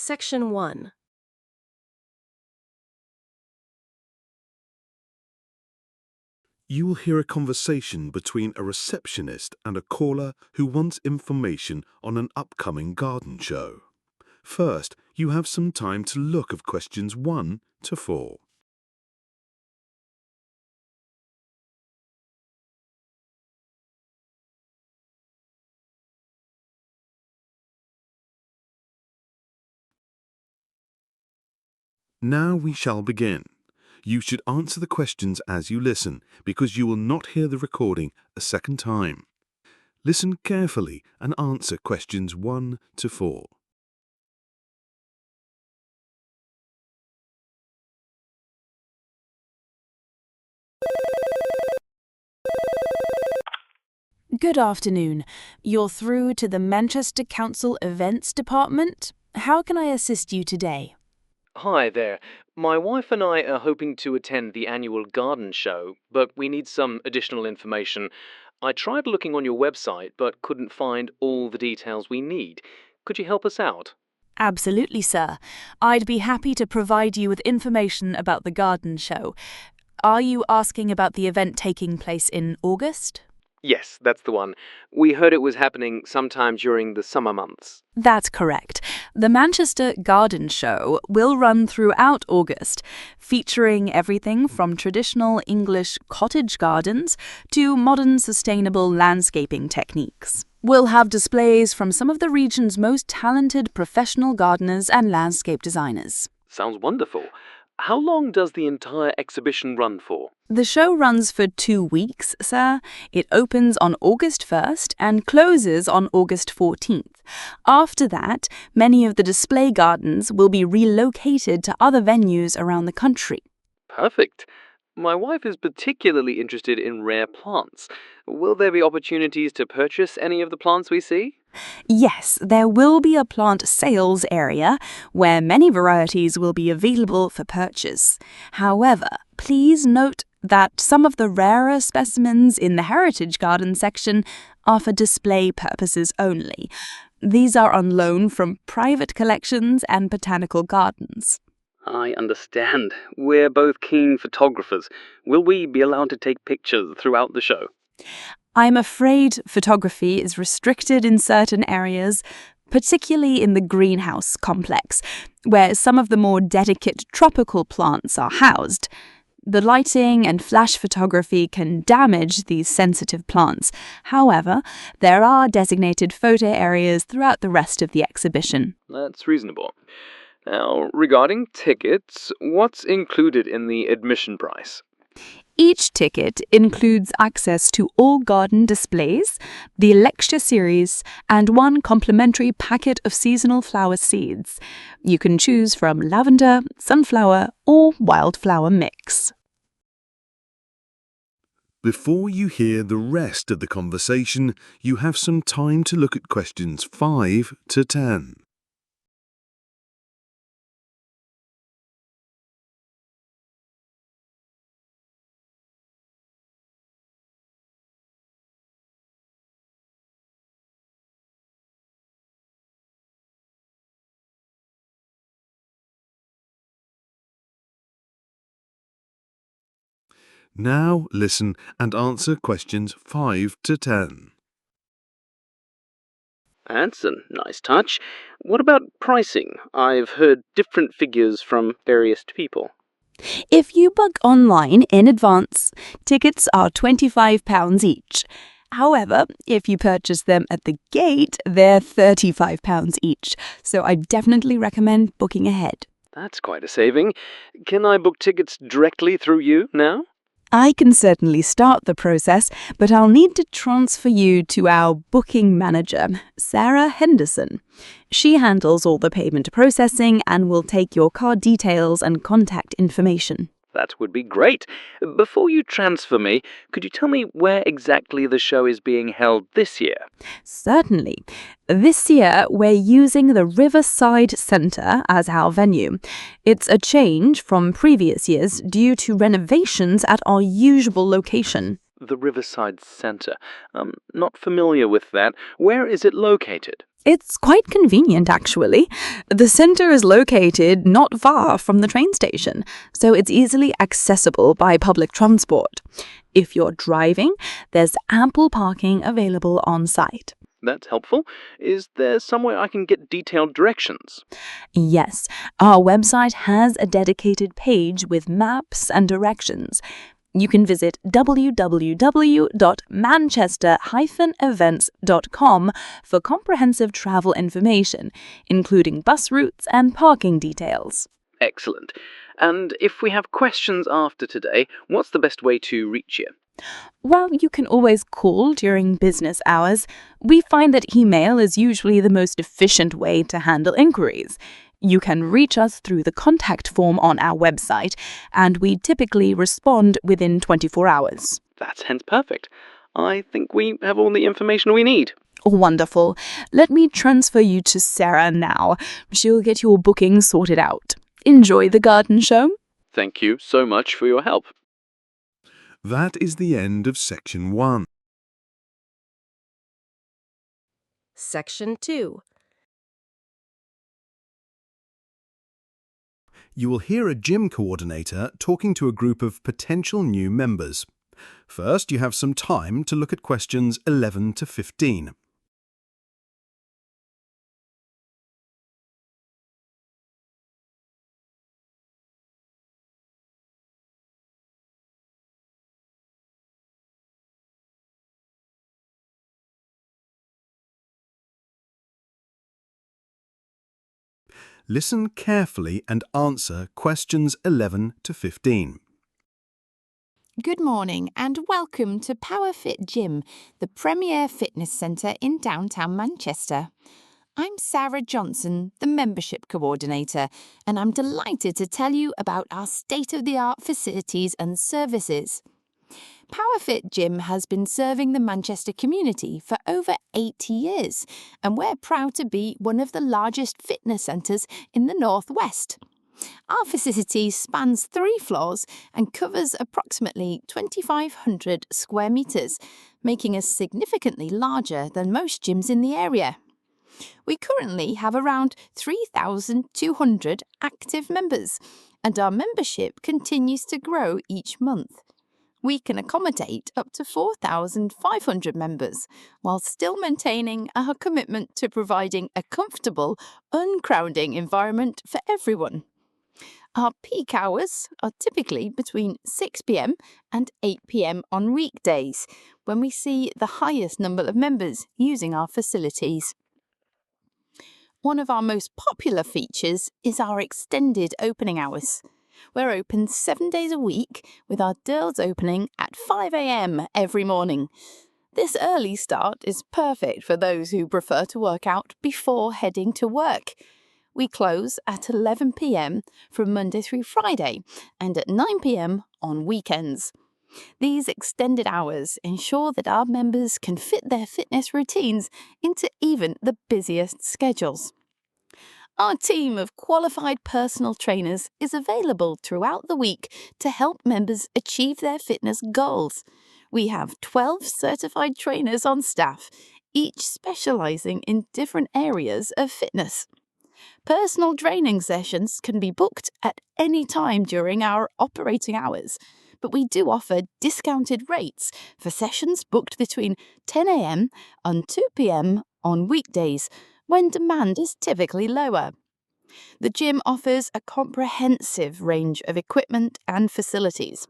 Section 1. You will hear a conversation between a receptionist and a caller who wants information on an upcoming garden show. First, you have some time to look at questions 1 to 4. Now we shall begin. You should answer the questions as you listen, because you will not hear the recording a second time. Listen carefully and answer questions 1 to 4. Good afternoon. You're through to the Manchester Council Events Department. How can I assist you today? Hi there. My wife and I are hoping to attend the annual garden show, but we need some additional information. I tried looking on your website, but couldn't find all the details we need. Could you help us out? Absolutely, sir. I'd be happy to provide you with information about the garden show. Are you asking about the event taking place in August? Yes, that's the one. We heard it was happening sometime during the summer months. That's correct. The Manchester Garden Show will run throughout August, featuring everything from traditional English cottage gardens to modern sustainable landscaping techniques. We'll have displays from some of the region's most talented professional gardeners and landscape designers. Sounds wonderful. How long does the entire exhibition run for? The show runs for 2 weeks, sir. It opens on August 1st and closes on August 14th. After that, many of the display gardens will be relocated to other venues around the country. Perfect. My wife is particularly interested in rare plants. Will there be opportunities to purchase any of the plants we see? Yes, there will be a plant sales area where many varieties will be available for purchase. However, please note that some of the rarer specimens in the Heritage Garden section are for display purposes only. These are on loan from private collections and botanical gardens. I understand. We're both keen photographers. Will we be allowed to take pictures throughout the show? I'm afraid photography is restricted in certain areas, particularly in the greenhouse complex, where some of the more delicate tropical plants are housed. The lighting and flash photography can damage these sensitive plants. However, there are designated photo areas throughout the rest of the exhibition. That's reasonable. Now, regarding tickets, what's included in the admission price? Each ticket includes access to all garden displays, the lecture series, and 1 complimentary packet of seasonal flower seeds. You can choose from lavender, sunflower, or wildflower mix. Before you hear the rest of the conversation, you have some time to look at questions 5 to 10. Now listen and answer questions 5 to 10. That's a nice touch. What about pricing? I've heard different figures from various people. If you book online in advance, tickets are £25 each. However, if you purchase them at the gate, they're £35 each. So I definitely recommend booking ahead. That's quite a saving. Can I book tickets directly through you now? I can certainly start the process, but I'll need to transfer you to our booking manager, Sarah Henderson. She handles all the payment processing and will take your card details and contact information. That would be great. Before you transfer me, could you tell me where exactly the show is being held this year? Certainly. This year, we're using the Riverside Centre as our venue. It's a change from previous years due to renovations at our usual location. The Riverside Centre. I'm not familiar with that. Where is it located? It's quite convenient, actually. The center is located not far from the train station, so it's easily accessible by public transport. If you're driving, there's ample parking available on site. That's helpful. Is there somewhere I can get detailed directions? Yes, our website has a dedicated page with maps and directions. You can visit www.manchester-events.com for comprehensive travel information, including bus routes and parking details. Excellent. And if we have questions after today, what's the best way to reach you? Well, you can always call during business hours. We find that email is usually the most efficient way to handle inquiries. You can reach us through the contact form on our website, and we typically respond within 24 hours. That's hence perfect. I think we have all the information we need. Wonderful. Let me transfer you to Sarah now. She'll get your booking sorted out. Enjoy the garden show. Thank you so much for your help. That is the end of Section 1. Section 2. You will hear a gym coordinator talking to a group of potential new members. First, you have some time to look at questions 11 to 15. Listen carefully and answer questions 11 to 15. Good morning and welcome to PowerFit Gym, the premier fitness centre in downtown Manchester. I'm Sarah Johnson, the membership coordinator, and I'm delighted to tell you about our state-of-the-art facilities and services. PowerFit Gym has been serving the Manchester community for over 80 years, and we're proud to be one of the largest fitness centres in the Northwest. Our facility spans 3 floors and covers approximately 2,500 square metres, making us significantly larger than most gyms in the area. We currently have around 3,200 active members, and our membership continues to grow each month. We can accommodate up to 4,500 members, while still maintaining our commitment to providing a comfortable, uncrowding environment for everyone. Our peak hours are typically between 6 p.m. and 8 p.m. on weekdays, when we see the highest number of members using our facilities. One of our most popular features is our extended opening hours. We're open 7 days a week, with our doors opening at 5 a.m. every morning. This early start is perfect for those who prefer to work out before heading to work. We close at 11 p.m. from Monday through Friday and at 9 p.m. on weekends. These extended hours ensure that our members can fit their fitness routines into even the busiest schedules. Our team of qualified personal trainers is available throughout the week to help members achieve their fitness goals. We have 12 certified trainers on staff, each specialising in different areas of fitness. Personal training sessions can be booked at any time during our operating hours, but we do offer discounted rates for sessions booked between 10 a.m. and 2 p.m. on weekdays, when demand is typically lower. The gym offers a comprehensive range of equipment and facilities.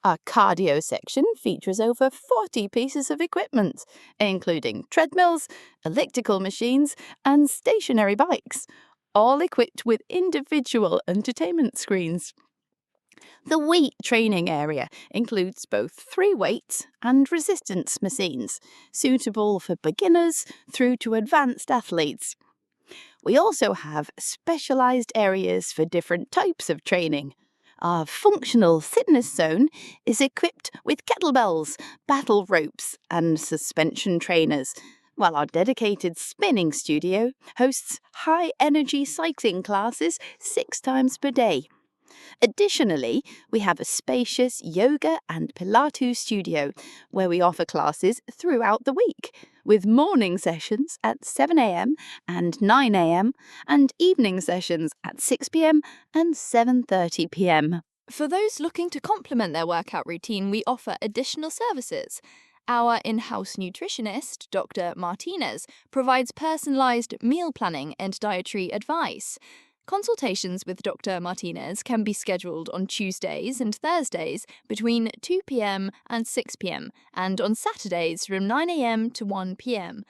Our cardio section features over 40 pieces of equipment, including treadmills, elliptical machines, and stationary bikes, all equipped with individual entertainment screens. The weight training area includes both free weights and resistance machines, suitable for beginners through to advanced athletes. We also have specialised areas for different types of training. Our functional fitness zone is equipped with kettlebells, battle ropes, and suspension trainers, while our dedicated spinning studio hosts high-energy cycling classes 6 times per day. Additionally, we have a spacious yoga and Pilates studio where we offer classes throughout the week, with morning sessions at 7 a.m. and 9 a.m. and evening sessions at 6 p.m. and 7:30 p.m. For those looking to complement their workout routine, we offer additional services. Our in-house nutritionist, Dr. Martinez, provides personalized meal planning and dietary advice. Consultations with Dr. Martinez can be scheduled on Tuesdays and Thursdays between 2 p.m. and 6 p.m. and on Saturdays from 9 a.m. to 1 p.m.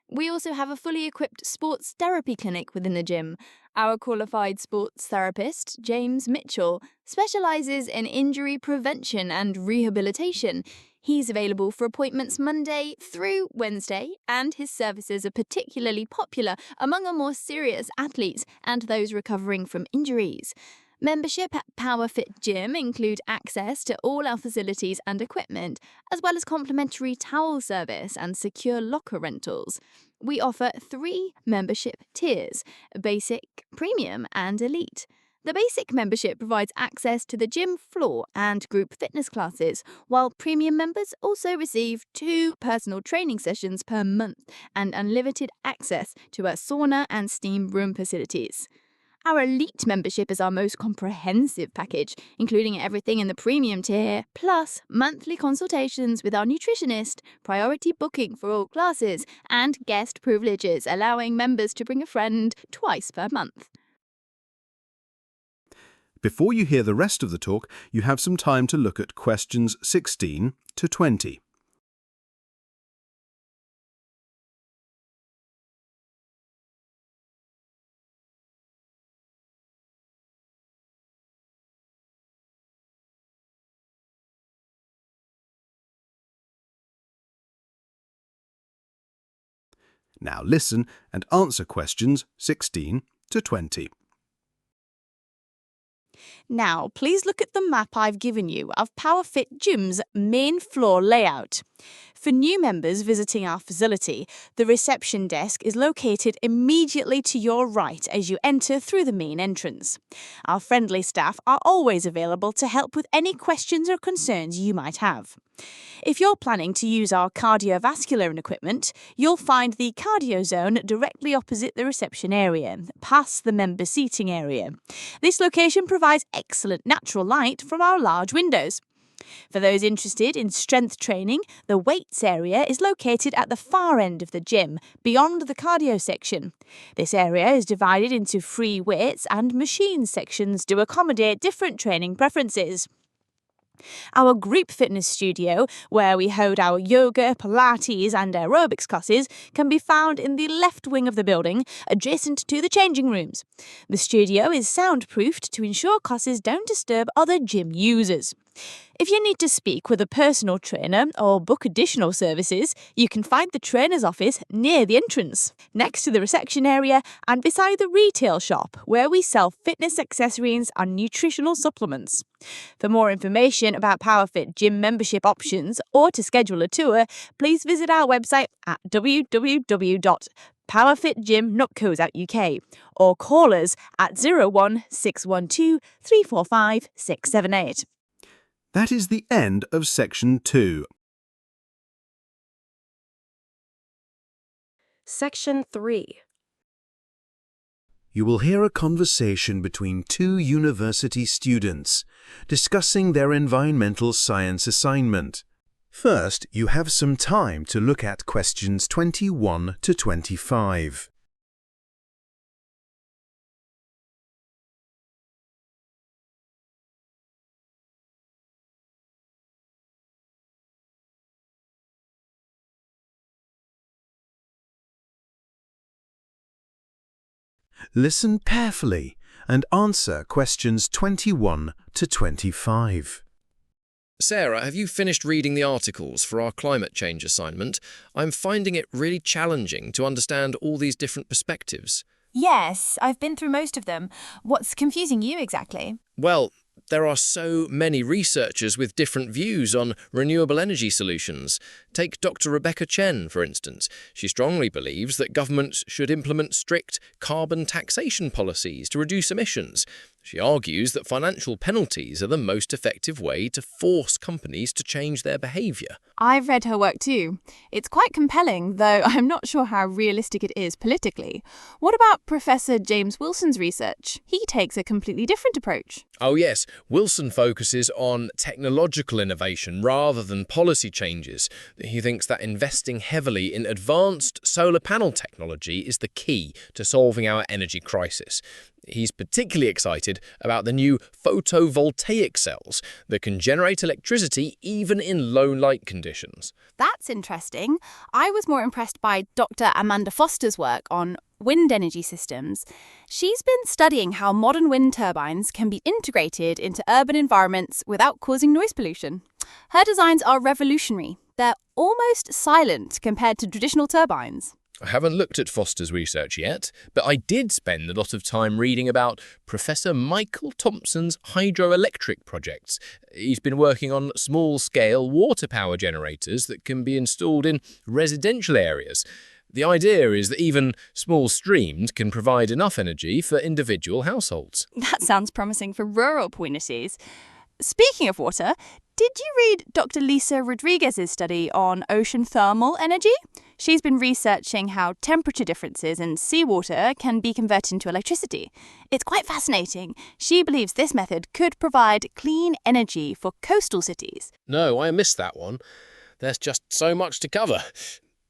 We also have a fully equipped sports therapy clinic within the gym. Our qualified sports therapist, James Mitchell, specializes in injury prevention and rehabilitation. He's available for appointments Monday through Wednesday, and his services are particularly popular among our more serious athletes and those recovering from injuries. Membership at PowerFit Gym include access to all our facilities and equipment, as well as complimentary towel service and secure locker rentals. We offer 3 membership tiers: Basic, Premium, and Elite. The Basic membership provides access to the gym floor and group fitness classes, while Premium members also receive 2 personal training sessions per month and unlimited access to our sauna and steam room facilities. Our Elite membership is our most comprehensive package, including everything in the Premium tier, plus monthly consultations with our nutritionist, priority booking for all classes, and guest privileges, allowing members to bring a friend twice per month. Before you hear the rest of the talk, you have some time to look at questions 16 to 20. Now listen and answer questions 16 to 20. Now, please look at the map I've given you of PowerFit Gym's main floor layout. For new members visiting our facility, the reception desk is located immediately to your right as you enter through the main entrance. Our friendly staff are always available to help with any questions or concerns you might have. If you're planning to use our cardiovascular equipment, you'll find the cardio zone directly opposite the reception area, past the member seating area. This location provides excellent natural light from our large windows. For those interested in strength training, the weights area is located at the far end of the gym, beyond the cardio section. This area is divided into free weights and machine sections to accommodate different training preferences. Our group fitness studio, where we hold our yoga, Pilates and aerobics classes, can be found in the left wing of the building, adjacent to the changing rooms. The studio is soundproofed to ensure classes don't disturb other gym users. If you need to speak with a personal trainer or book additional services, you can find the trainer's office near the entrance, next to the reception area and beside the retail shop, where we sell fitness accessories and nutritional supplements. For more information about PowerFit Gym membership options or to schedule a tour, please visit our website at www.powerfitgym.co.uk or call us at 01612 345 678. That is the end of section 2. Section 3. You will hear a conversation between 2 university students discussing their environmental science assignment. First, you have some time to look at questions 21 to 25. Listen carefully and answer questions 21 to 25. Sarah, have you finished reading the articles for our climate change assignment? I'm finding it really challenging to understand all these different perspectives. Yes, I've been through most of them. What's confusing you exactly? Well, there are so many researchers with different views on renewable energy solutions. Take Dr. Rebecca Chen, for instance. She strongly believes that governments should implement strict carbon taxation policies to reduce emissions. She argues that financial penalties are the most effective way to force companies to change their behaviour. I've read her work too. It's quite compelling, though I'm not sure how realistic it is politically. What about Professor James Wilson's research? He takes a completely different approach. Oh yes, Wilson focuses on technological innovation rather than policy changes. He thinks that investing heavily in advanced solar panel technology is the key to solving our energy crisis. He's particularly excited about the new photovoltaic cells that can generate electricity even in low light conditions. That's interesting. I was more impressed by Dr. Amanda Foster's work on wind energy systems. She's been studying how modern wind turbines can be integrated into urban environments without causing noise pollution. Her designs are revolutionary. They're almost silent compared to traditional turbines. I haven't looked at Foster's research yet, but I did spend a lot of time reading about Professor Michael Thompson's hydroelectric projects. He's been working on small-scale water power generators that can be installed in residential areas. The idea is that even small streams can provide enough energy for individual households. That sounds promising for rural communities. Speaking of water, did you read Dr. Lisa Rodriguez's study on ocean thermal energy? She's been researching how temperature differences in seawater can be converted into electricity. It's quite fascinating. She believes this method could provide clean energy for coastal cities. No, I missed that one. There's just so much to cover.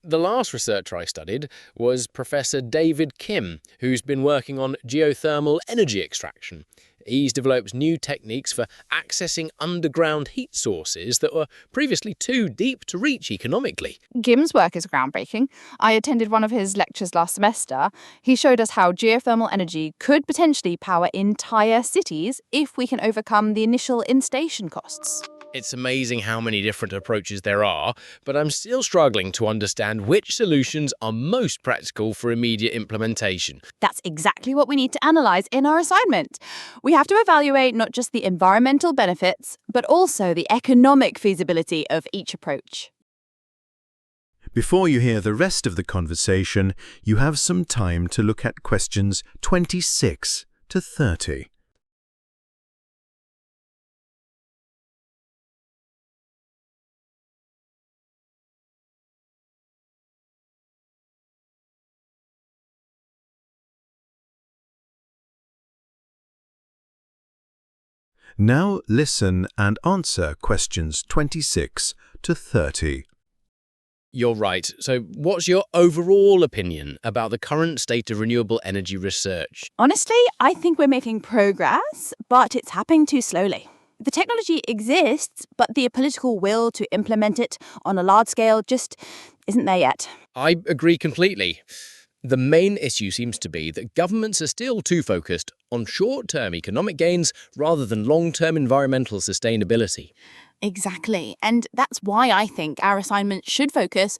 The last researcher I studied was Professor David Kim, who's been working on geothermal energy extraction. He's developed new techniques for accessing underground heat sources that were previously too deep to reach economically. Kim's work is groundbreaking. I attended one of his lectures last semester. He showed us how geothermal energy could potentially power entire cities if we can overcome the initial installation costs. It's amazing how many different approaches there are, but I'm still struggling to understand which solutions are most practical for immediate implementation. That's exactly what we need to analyse in our assignment. We have to evaluate not just the environmental benefits, but also the economic feasibility of each approach. Before you hear the rest of the conversation, you have some time to look at questions 26 to 30. Now listen and answer questions 26 to 30. You're right. So what's your overall opinion about the current state of renewable energy research? Honestly, I think we're making progress, but it's happening too slowly. The technology exists, but the political will to implement it on a large scale just isn't there yet. I agree completely. The main issue seems to be that governments are still too focused on short-term economic gains rather than long-term environmental sustainability. Exactly. And that's why I think our assignment should focus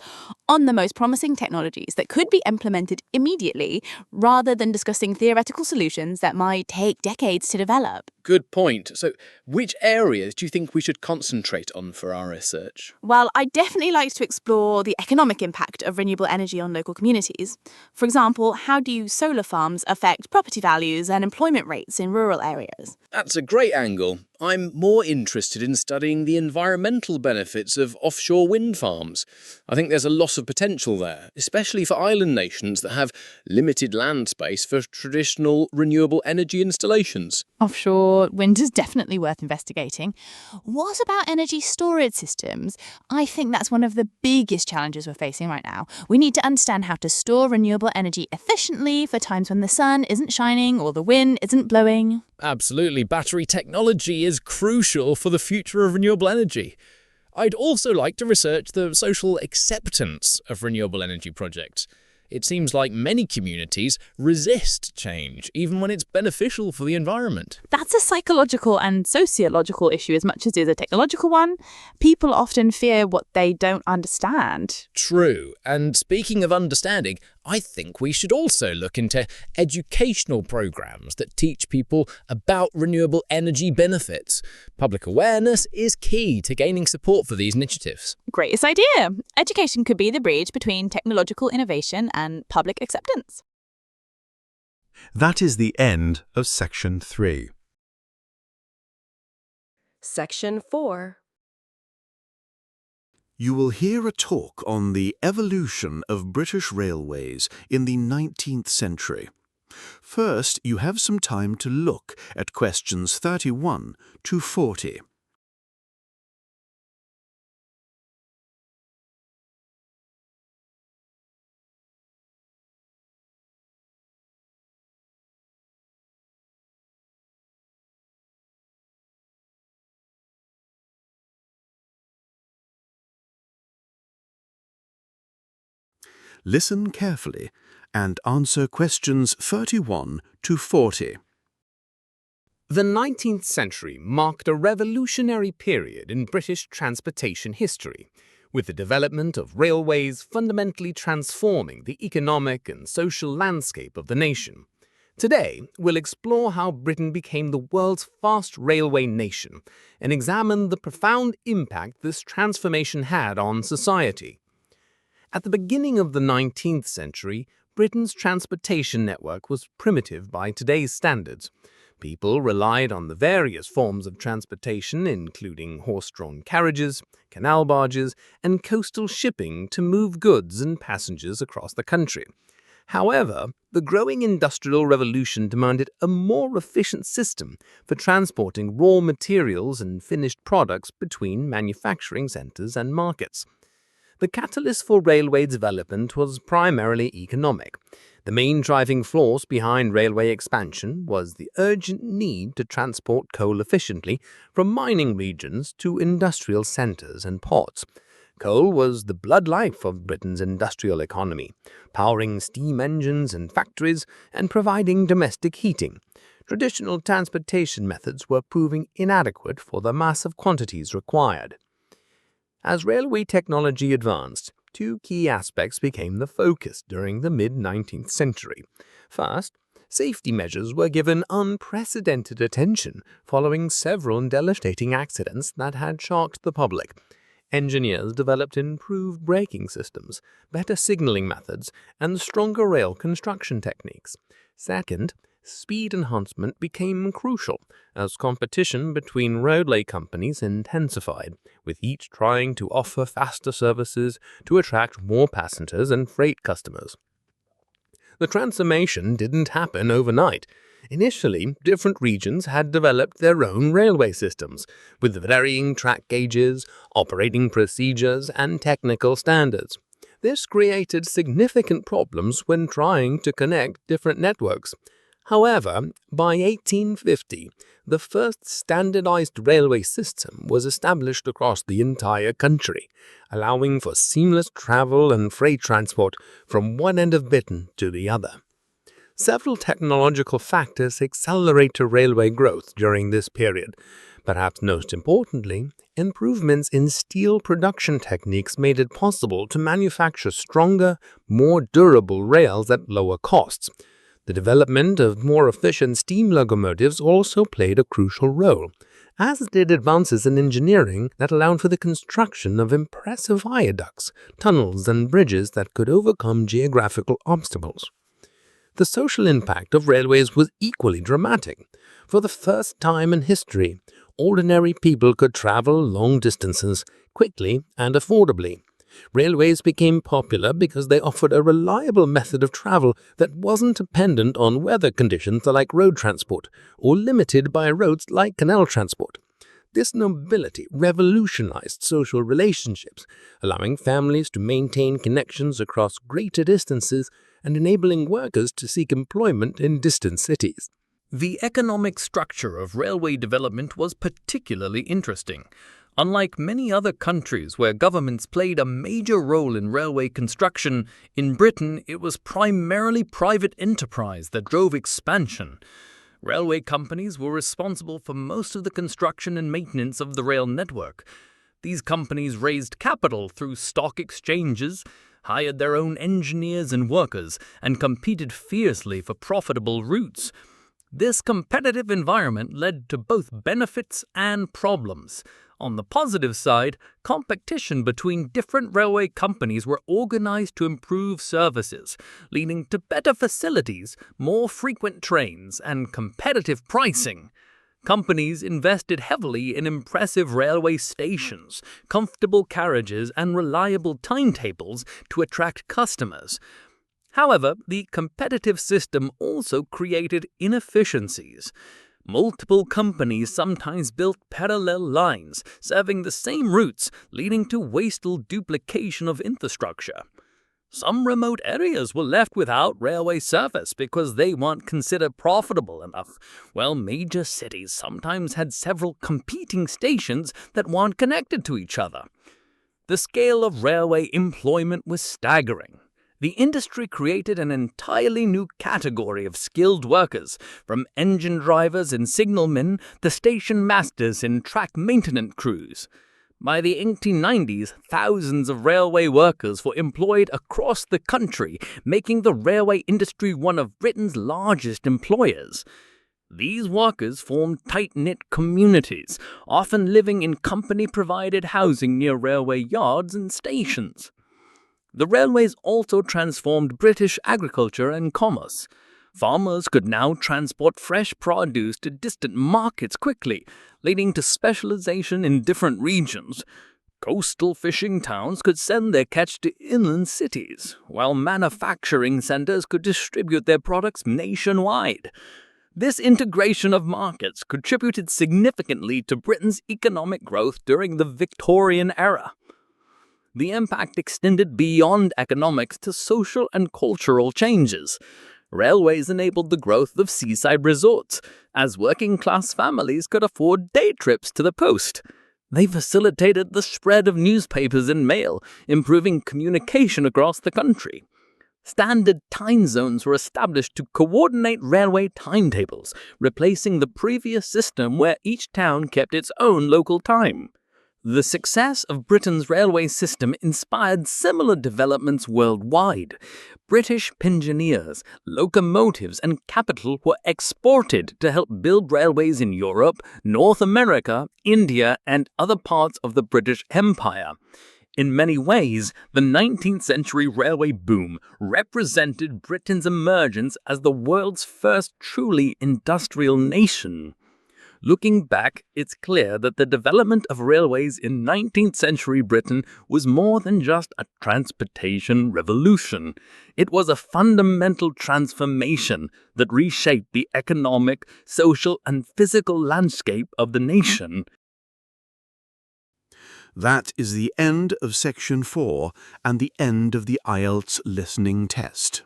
on the most promising technologies that could be implemented immediately rather than discussing theoretical solutions that might take decades to develop. Good point. So, which areas do you think we should concentrate on for our research? Well, I'd definitely like to explore the economic impact of renewable energy on local communities. For example, how do solar farms affect property values and employment rates in rural areas? That's a great angle. I'm more interested in studying the environmental benefits of offshore wind farms. I think there's a lot of potential there, especially for island nations that have limited land space for traditional renewable energy installations. Offshore wind is definitely worth investigating. What about energy storage systems? I think that's one of the biggest challenges we're facing right now. We need to understand how to store renewable energy efficiently for times when the sun isn't shining or the wind isn't blowing. Absolutely, battery technology is crucial for the future of renewable energy. I'd also like to research the social acceptance of renewable energy projects. It seems like many communities resist change, even when it's beneficial for the environment. That's a psychological and sociological issue as much as it is a technological one. People often fear what they don't understand. True. And speaking of understanding, I think we should also look into educational programs that teach people about renewable energy benefits. Public awareness is key to gaining support for these initiatives. Greatest idea! Education could be the bridge between technological innovation and public acceptance. That is the end of section 3. Section 4. You will hear a talk on the evolution of British railways in the 19th century. First, you have some time to look at questions 31 to 40. Listen carefully and answer questions 31 to 40. The 19th century marked a revolutionary period in British transportation history, with the development of railways fundamentally transforming the economic and social landscape of the nation. Today, we'll explore how Britain became the world's fast railway nation and examine the profound impact this transformation had on society. At the beginning of the 19th century, Britain's transportation network was primitive by today's standards. People relied on the various forms of transportation, including horse-drawn carriages, canal barges, and coastal shipping to move goods and passengers across the country. However, the growing Industrial Revolution demanded a more efficient system for transporting raw materials and finished products between manufacturing centers and markets. The catalyst for railway development was primarily economic. The main driving force behind railway expansion was the urgent need to transport coal efficiently from mining regions to industrial centers and ports. Coal was the blood life of Britain's industrial economy, powering steam engines and factories and providing domestic heating. Traditional transportation methods were proving inadequate for the massive quantities required. As railway technology advanced, two key aspects became the focus during the mid-19th century. First, safety measures were given unprecedented attention following several devastating accidents that had shocked the public. Engineers developed improved braking systems, better signaling methods, and stronger rail construction techniques. Second, speed enhancement became crucial as competition between railway companies intensified, with each trying to offer faster services to attract more passengers and freight customers. The transformation didn't happen overnight. Initially, different regions had developed their own railway systems, with varying track gauges, operating procedures, and technical standards. This created significant problems when trying to connect different networks. However, by 1850, the first standardized railway system was established across the entire country, allowing for seamless travel and freight transport from one end of Britain to the other. Several technological factors accelerated railway growth during this period. Perhaps most importantly, improvements in steel production techniques made it possible to manufacture stronger, more durable rails at lower costs. The development of more efficient steam locomotives also played a crucial role, as did advances in engineering that allowed for the construction of impressive viaducts, tunnels, and bridges that could overcome geographical obstacles. The social impact of railways was equally dramatic. For the first time in history, ordinary people could travel long distances quickly and affordably. Railways became popular because they offered a reliable method of travel that wasn't dependent on weather conditions like road transport or limited by roads like canal transport. This mobility revolutionized social relationships, allowing families to maintain connections across greater distances and enabling workers to seek employment in distant cities. The economic structure of railway development was particularly interesting. Unlike many other countries where governments played a major role in railway construction, in Britain it was primarily private enterprise that drove expansion. Railway companies were responsible for most of the construction and maintenance of the rail network. These companies raised capital through stock exchanges, hired their own engineers and workers, and competed fiercely for profitable routes. This competitive environment led to both benefits and problems. On the positive side, competition between different railway companies were organized to improve services, leading to better facilities, more frequent trains, and competitive pricing. Companies invested heavily in impressive railway stations, comfortable carriages, and reliable timetables to attract customers. However, the competitive system also created inefficiencies. Multiple companies sometimes built parallel lines, serving the same routes, leading to wasteful duplication of infrastructure. Some remote areas were left without railway service because they weren't considered profitable enough, while major cities sometimes had several competing stations that weren't connected to each other. The scale of railway employment was staggering. The industry created an entirely new category of skilled workers, from engine drivers and signalmen to station masters and track maintenance crews. By the 1890s, thousands of railway workers were employed across the country, making the railway industry one of Britain's largest employers. These workers formed tight-knit communities, often living in company-provided housing near railway yards and stations. The railways also transformed British agriculture and commerce. Farmers could now transport fresh produce to distant markets quickly, leading to specialization in different regions. Coastal fishing towns could send their catch to inland cities, while manufacturing centers could distribute their products nationwide. This integration of markets contributed significantly to Britain's economic growth during the Victorian era. The impact extended beyond economics to social and cultural changes. Railways enabled the growth of seaside resorts, as working-class families could afford day trips to the post. They facilitated the spread of newspapers and mail, improving communication across the country. Standard time zones were established to coordinate railway timetables, replacing the previous system where each town kept its own local time. The success of Britain's railway system inspired similar developments worldwide. British engineers, locomotives, and capital were exported to help build railways in Europe, North America, India, and other parts of the British Empire. In many ways, the 19th century railway boom represented Britain's emergence as the world's first truly industrial nation. Looking back, it's clear that the development of railways in 19th century Britain was more than just a transportation revolution. It was a fundamental transformation that reshaped the economic, social, and physical landscape of the nation. That is the end of Section 4 and the end of the IELTS listening test.